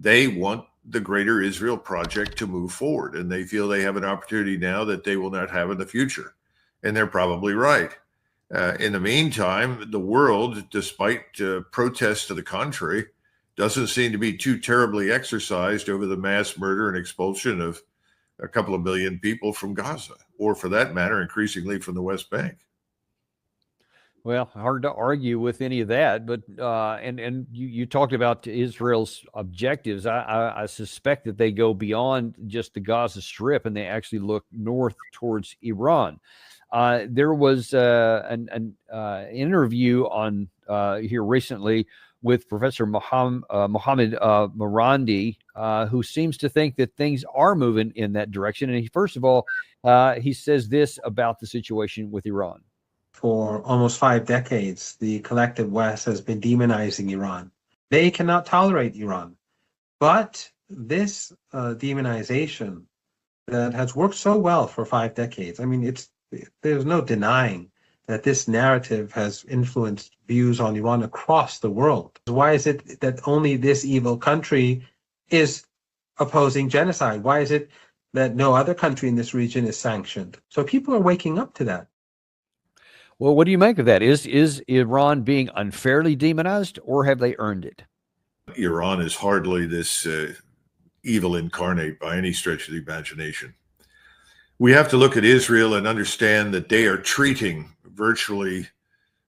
they want the greater Israel project to move forward, and they feel they have an opportunity now that they will not have in the future. And they're probably right. In the meantime, the world, despite protests to the contrary, doesn't seem to be too terribly exercised over the mass murder and expulsion of a couple of million people from Gaza, or for that matter, increasingly from the West Bank. Well, hard to argue with any of that, but and you talked about Israel's objectives. I suspect that they go beyond just the Gaza Strip, and they actually look north towards Iran. There was an interview on here recently with Professor Mohammed Marandi, who seems to think that things are moving in that direction. And first of all, he says this about the situation with Iran. For almost 5 decades, the collective West has been demonizing Iran. They cannot tolerate Iran. But this demonization that has worked so well for 5 decades, I mean, there's no denying that this narrative has influenced views on Iran across the world. Why is it that only this evil country is opposing genocide? Why is it that no other country in this region is sanctioned? So people are waking up to that. Well, what do you make of that? Is Iran being unfairly demonized, or have they earned it? Iran is hardly this evil incarnate by any stretch of the imagination. We have to look at Israel and understand that they are treating virtually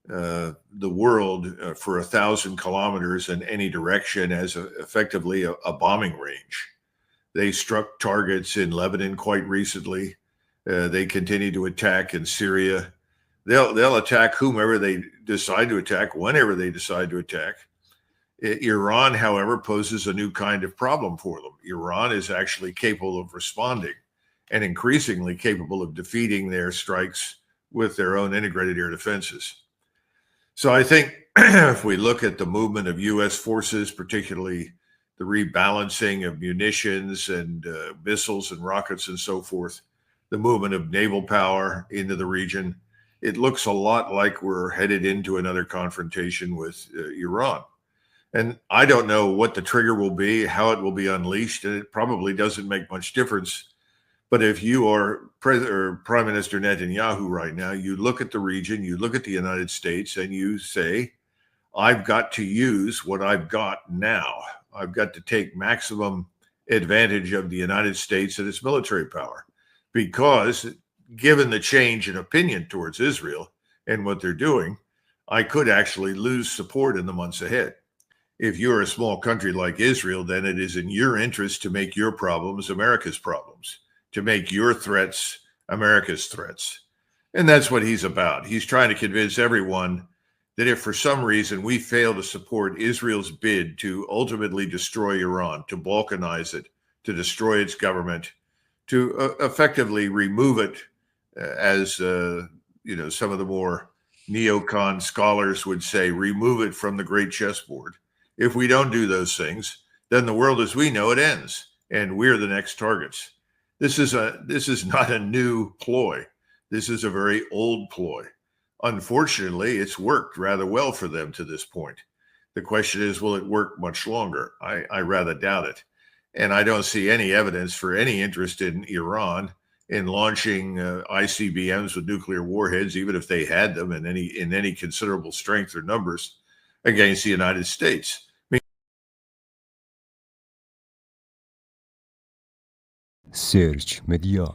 the world for 1,000 kilometers in any direction as effectively a bombing range. They struck targets in Lebanon quite recently. They continue to attack in Syria. They'll attack whomever they decide to attack, whenever they decide to attack. Iran, however, poses a new kind of problem for them. Iran is actually capable of responding and increasingly capable of defeating their strikes with their own integrated air defenses. So I think if we look at the movement of U.S. forces, particularly the rebalancing of munitions and missiles and rockets and so forth, the movement of naval power into the region, it looks a lot like we're headed into another confrontation with Iran. And I don't know what the trigger will be, how it will be unleashed, and it probably doesn't make much difference. But if you are Prime Minister Netanyahu right now, you look at the region, you look at the United States, and you say, I've got to use what I've got now. I've got to take maximum advantage of the United States and its military power, because given the change in opinion towards Israel and what they're doing, I could actually lose support in the months ahead. If you're a small country like Israel, then it is in your interest to make your problems America's problems, to make your threats America's threats. And that's what he's about. He's trying to convince everyone that if for some reason we fail to support Israel's bid to ultimately destroy Iran, to balkanize it, to destroy its government, to effectively remove it, as some of the more neocon scholars would say, remove it from the great chessboard. If we don't do those things, then the world as we know it ends, and we're the next targets. This is not a new ploy. This is a very old ploy. Unfortunately, it's worked rather well for them to this point. The question is, will it work much longer? I rather doubt it. And I don't see any evidence for any interest in Iran in launching ICBMs with nuclear warheads, even if they had them in any considerable strength or numbers, against the United States. سرچ مدیا